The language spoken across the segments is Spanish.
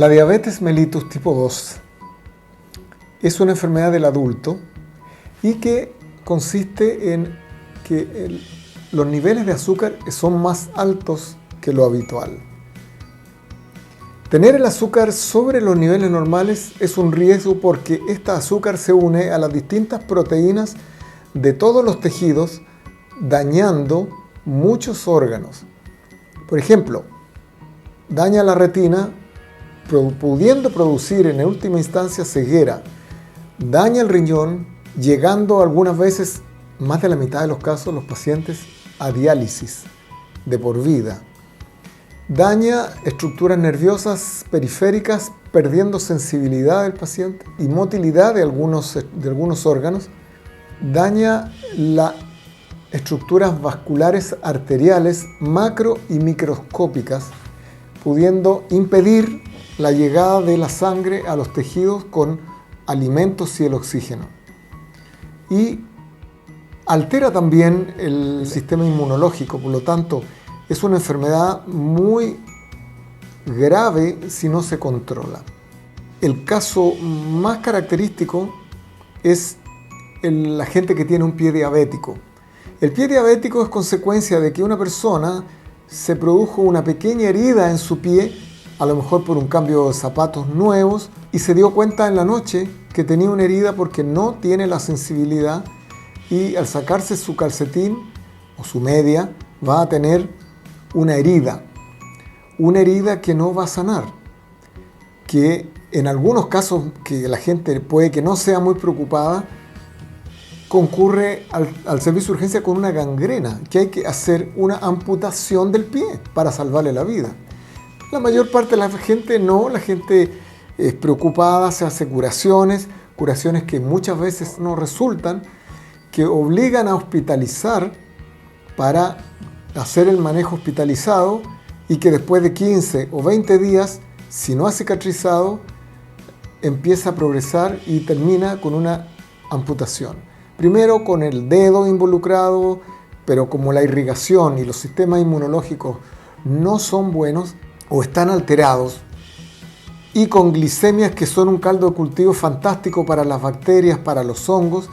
La diabetes mellitus tipo 2 es una enfermedad del adulto y que consiste en que los niveles de azúcar son más altos que lo habitual. Tener el azúcar sobre los niveles normales es un riesgo porque esta azúcar se une a las distintas proteínas de todos los tejidos, dañando muchos órganos. Por ejemplo, daña la retina, pudiendo producir en última instancia ceguera, daña el riñón, llegando algunas veces, más de la mitad de los casos, los pacientes a diálisis de por vida. Daña estructuras nerviosas periféricas, perdiendo sensibilidad del paciente y motilidad de algunos órganos. Daña las estructuras vasculares arteriales macro y microscópicas, pudiendo impedir la llegada de la sangre a los tejidos con alimentos y el oxígeno. Y altera también el sistema inmunológico, por lo tanto, es una enfermedad muy grave si no se controla. El caso más característico es la gente que tiene un pie diabético. El pie diabético es consecuencia de que una persona se produjo una pequeña herida en su pie, a lo mejor por un cambio de zapatos nuevos, y se dio cuenta en la noche que tenía una herida porque no tiene la sensibilidad, y al sacarse su calcetín o su media va a tener una herida que no va a sanar, que en algunos casos que la gente puede que no sea muy preocupada, concurre al servicio de urgencia con una gangrena, que hay que hacer una amputación del pie para salvarle la vida. La mayor parte de la gente no, la gente es preocupada, se hace curaciones que muchas veces no resultan, que obligan a hospitalizar para hacer el manejo hospitalizado y que después de 15 o 20 días, si no ha cicatrizado, empieza a progresar y termina con una amputación. Primero con el dedo involucrado, pero como la irrigación y los sistemas inmunológicos no son buenos o están alterados, y con glicemias que son un caldo de cultivo fantástico para las bacterias, para los hongos,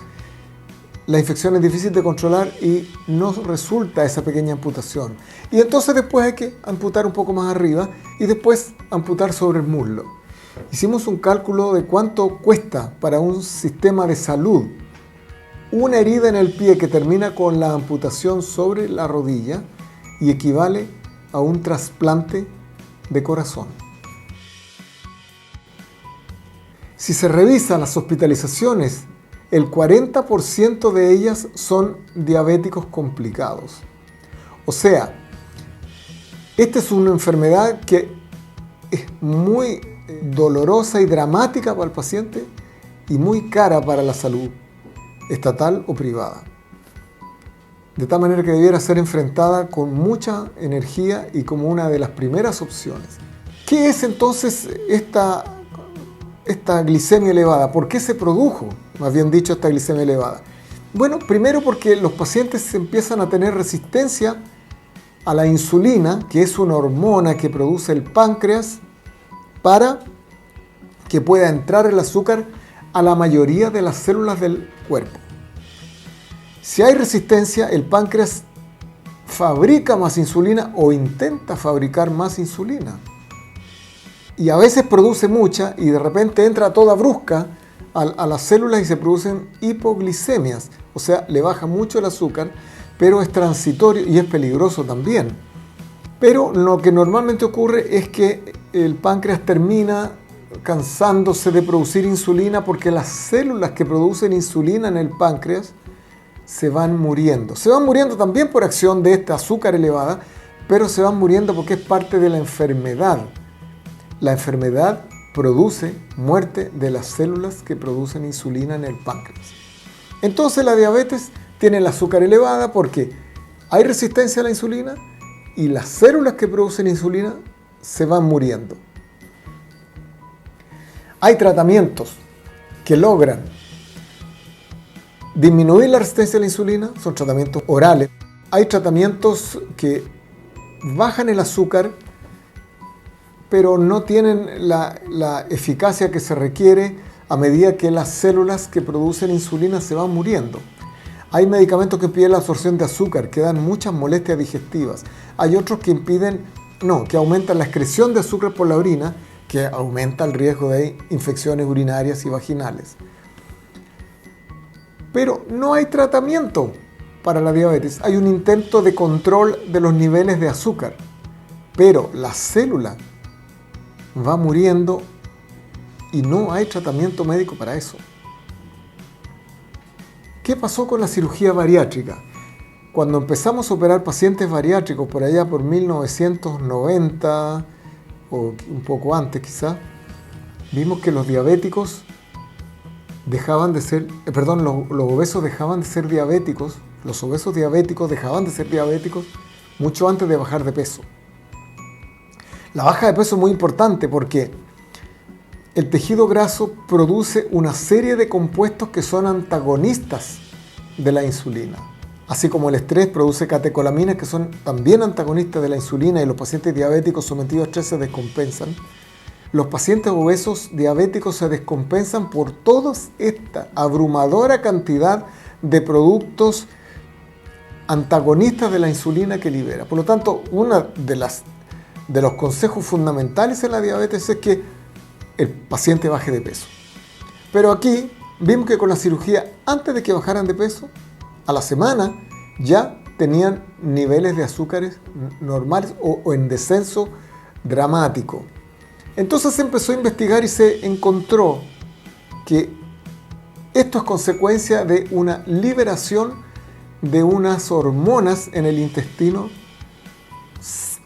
la infección es difícil de controlar y no resulta esa pequeña amputación. Y entonces después hay que amputar un poco más arriba y después amputar sobre el muslo. Hicimos un cálculo de cuánto cuesta para un sistema de salud una herida en el pie que termina con la amputación sobre la rodilla y equivale a un trasplante de corazón. Si se revisan las hospitalizaciones, el 40% de ellas son diabéticos complicados. O sea, esta es una enfermedad que es muy dolorosa y dramática para el paciente y muy cara para la salud estatal o privada. De tal manera que debiera ser enfrentada con mucha energía y como una de las primeras opciones. ¿Qué es entonces esta glicemia elevada? ¿Por qué se produjo, más bien dicho, esta glicemia elevada? Bueno, primero porque los pacientes empiezan a tener resistencia a la insulina, que es una hormona que produce el páncreas para que pueda entrar el azúcar a la mayoría de las células del cuerpo. Si hay resistencia, el páncreas fabrica más insulina o intenta fabricar más insulina. Y a veces produce mucha y de repente entra toda brusca a las células y se producen hipoglicemias. O sea, le baja mucho el azúcar, pero es transitorio y es peligroso también. Pero lo que normalmente ocurre es que el páncreas termina cansándose de producir insulina porque las células que producen insulina en el páncreas se van muriendo. Se van muriendo también por acción de esta azúcar elevada, pero se van muriendo porque es parte de la enfermedad. La enfermedad produce muerte de las células que producen insulina en el páncreas. Entonces la diabetes tiene la azúcar elevada porque hay resistencia a la insulina y las células que producen insulina se van muriendo. Hay tratamientos que logran disminuir la resistencia a la insulina, son tratamientos orales. Hay tratamientos que bajan el azúcar pero no tienen la eficacia que se requiere a medida que las células que producen insulina se van muriendo. Hay medicamentos que impiden la absorción de azúcar, que dan muchas molestias digestivas. Hay otros que que aumentan la excreción de azúcar por la orina, que aumenta el riesgo de infecciones urinarias y vaginales. Pero no hay tratamiento para la diabetes. Hay un intento de control de los niveles de azúcar, pero la célula va muriendo y no hay tratamiento médico para eso. ¿Qué pasó con la cirugía bariátrica? Cuando empezamos a operar pacientes bariátricos por allá por 1990 o un poco antes quizá, vimos que los diabéticos dejaban de ser, los obesos dejaban de ser diabéticos, los obesos diabéticos dejaban de ser diabéticos mucho antes de bajar de peso. La baja de peso es muy importante porque el tejido graso produce una serie de compuestos que son antagonistas de la insulina. Así como el estrés produce catecolaminas que son también antagonistas de la insulina y los pacientes diabéticos sometidos a estrés se descompensan. Los pacientes obesos diabéticos se descompensan por toda esta abrumadora cantidad de productos antagonistas de la insulina que libera. Por lo tanto, uno de los consejos fundamentales en la diabetes es que el paciente baje de peso. Pero aquí vimos que con la cirugía, antes de que bajaran de peso, a la semana ya tenían niveles de azúcares normales o en descenso dramático. Entonces se empezó a investigar y se encontró que esto es consecuencia de una liberación de unas hormonas en el intestino,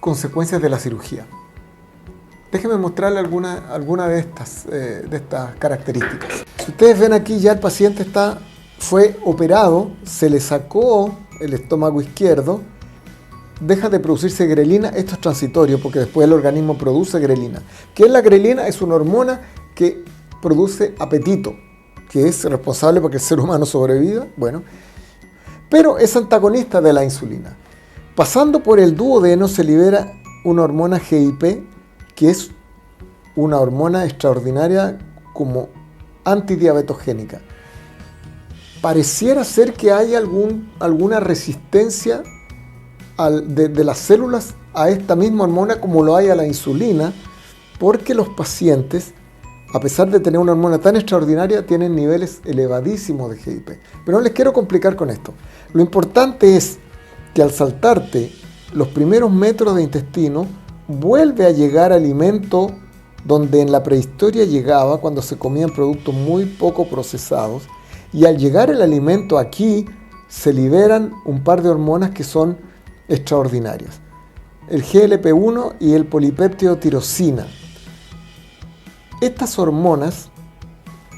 consecuencias de la cirugía. Déjenme mostrarle alguna de estas características. Si ustedes ven aquí, ya el paciente fue operado, se le sacó el estómago izquierdo, deja de producirse grelina. Esto es transitorio porque después el organismo produce grelina. ¿Qué es la grelina? Es una hormona que produce apetito, que es responsable para que el ser humano sobreviva. Bueno, pero es antagonista de la insulina. Pasando por el duodeno se libera una hormona GIP, que es una hormona extraordinaria como antidiabetogénica. Pareciera ser que hay alguna resistencia de las células a esta misma hormona como lo hay a la insulina, porque los pacientes, a pesar de tener una hormona tan extraordinaria, tienen niveles elevadísimos de GIP. Pero no les quiero complicar con esto. Lo importante es que al saltarte los primeros metros de intestino, vuelve a llegar alimento donde en la prehistoria llegaba cuando se comían productos muy poco procesados, y al llegar el alimento aquí se liberan un par de hormonas que son extraordinarias: el GLP-1 y el polipéptido tirosina. Estas hormonas,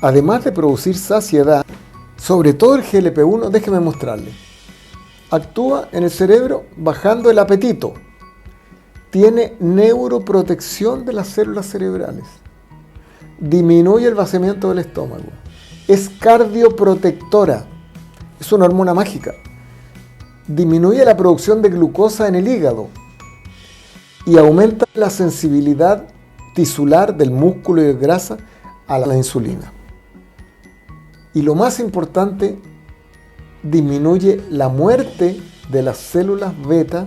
además de producir saciedad, sobre todo el GLP-1, déjeme mostrarle, actúa en el cerebro bajando el apetito. Tiene neuroprotección de las células cerebrales. Disminuye el vaciamiento del estómago. Es cardioprotectora. Es una hormona mágica. Disminuye la producción de glucosa en el hígado. Y aumenta la sensibilidad tisular del músculo y de grasa a la insulina. Y lo más importante, disminuye la muerte de las células beta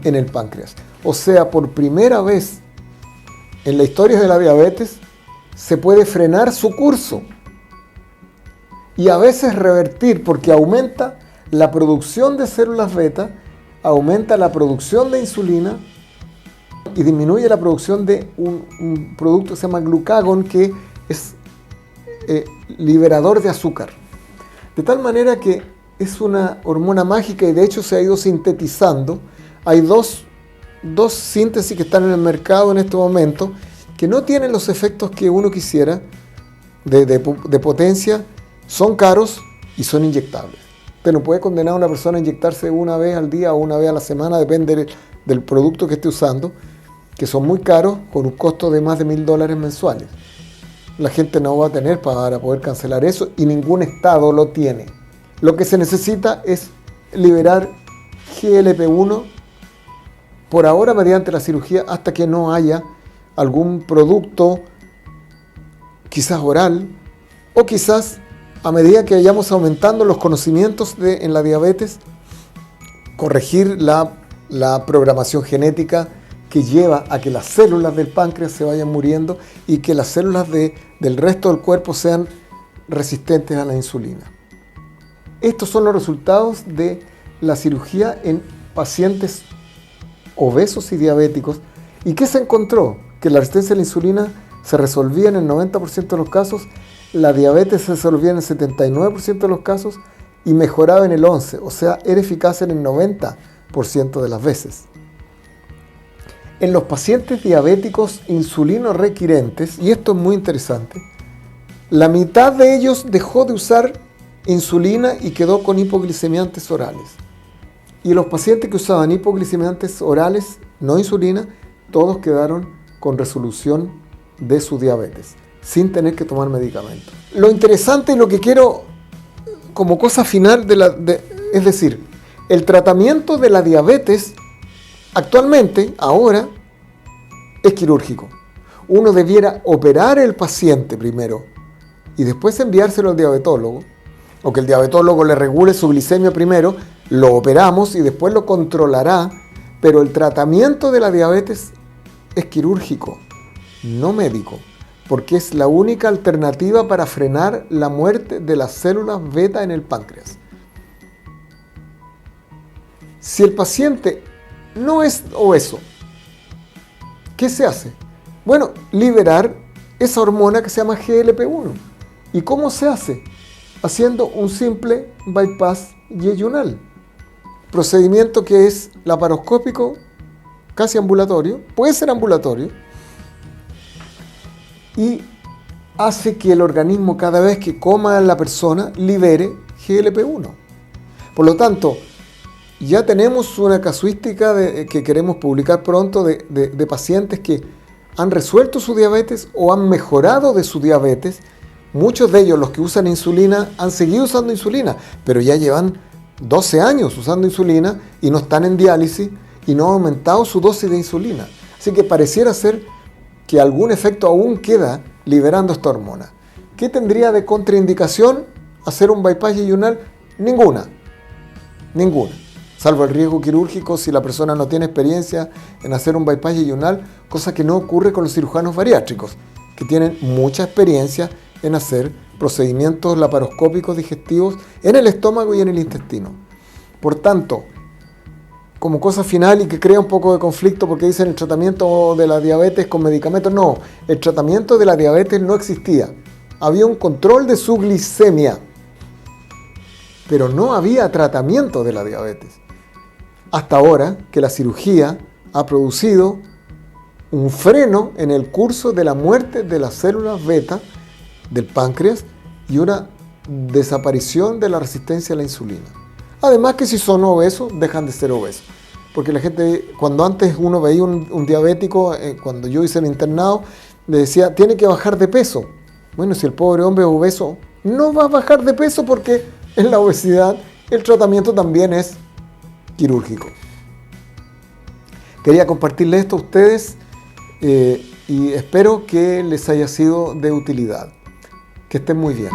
en el páncreas. O sea, por primera vez en la historia de la diabetes se puede frenar su curso y a veces revertir, porque aumenta la producción de células beta, aumenta la producción de insulina y disminuye la producción de un producto que se llama glucagón, que es liberador de azúcar. De tal manera que es una hormona mágica y de hecho se ha ido sintetizando. Hay dos síntesis que están en el mercado en este momento que no tienen los efectos que uno quisiera de potencia, son caros y son inyectables. Usted no puede condenar a una persona a inyectarse una vez al día o una vez a la semana, depende del producto que esté usando, que son muy caros, con un costo de más de $1.000 mensuales. La gente no va a tener para poder cancelar eso y ningún estado lo tiene. Lo que se necesita es liberar GLP-1 por ahora mediante la cirugía hasta que no haya algún producto, quizás oral, o quizás a medida que vayamos aumentando los conocimientos en la diabetes, corregir la programación genética que lleva a que las células del páncreas se vayan muriendo y que las células del resto del cuerpo sean resistentes a la insulina. Estos son los resultados de la cirugía en pacientes obesos y diabéticos. ¿Y qué se encontró? Que la resistencia a la insulina se resolvía en el 90% de los casos, la diabetes se resolvía en el 79% de los casos y mejoraba en el 11%, o sea, era eficaz en el 90% de las veces. En los pacientes diabéticos insulino requirentes, y esto es muy interesante, la mitad de ellos dejó de usar insulina y quedó con hipoglicemiantes orales. Y los pacientes que usaban hipoglicemiantes orales, no insulina, todos quedaron con resolución de su diabetes, sin tener que tomar medicamentos. Lo interesante y lo que quiero como cosa final es decir, el tratamiento de la diabetes actualmente, ahora, es quirúrgico. Uno debiera operar el paciente primero y después enviárselo al diabetólogo, o que el diabetólogo le regule su glicemia primero, lo operamos y después lo controlará, pero el tratamiento de la diabetes es quirúrgico, no médico, porque es la única alternativa para frenar la muerte de las células beta en el páncreas. Si el paciente no es obeso, ¿qué se hace? Bueno, liberar esa hormona que se llama GLP-1. ¿Y cómo se hace? Haciendo un simple bypass yeyunal. Procedimiento que es laparoscópico, casi ambulatorio, puede ser ambulatorio, y hace que el organismo cada vez que coma la persona libere GLP-1. Por lo tanto, ya tenemos una casuística que queremos publicar pronto de pacientes que han resuelto su diabetes o han mejorado de su diabetes. Muchos de ellos, los que usan insulina, han seguido usando insulina, pero ya llevan 12 años usando insulina y no están en diálisis y no han aumentado su dosis de insulina. Así que pareciera ser que algún efecto aún queda liberando esta hormona. ¿Qué tendría de contraindicación hacer un bypass yeyunal? Ninguna. Salvo el riesgo quirúrgico si la persona no tiene experiencia en hacer un bypass yeyunal, cosa que no ocurre con los cirujanos bariátricos, que tienen mucha experiencia en hacer procedimientos laparoscópicos digestivos en el estómago y en el intestino. Por tanto, como cosa final y que crea un poco de conflicto porque dicen el tratamiento de la diabetes con medicamentos, no, el tratamiento de la diabetes no existía. Había un control de su glicemia, pero no había tratamiento de la diabetes. Hasta ahora que la cirugía ha producido un freno en el curso de la muerte de las células beta del páncreas y una desaparición de la resistencia a la insulina. Además que si son obesos, dejan de ser obesos. Porque la gente, cuando antes uno veía un diabético, cuando yo hice el internado, le decía, tiene que bajar de peso. Bueno, si el pobre hombre es obeso, no va a bajar de peso porque en la obesidad el tratamiento también es quirúrgico. Quería compartirles esto a ustedes y espero que les haya sido de utilidad. Que estén muy bien.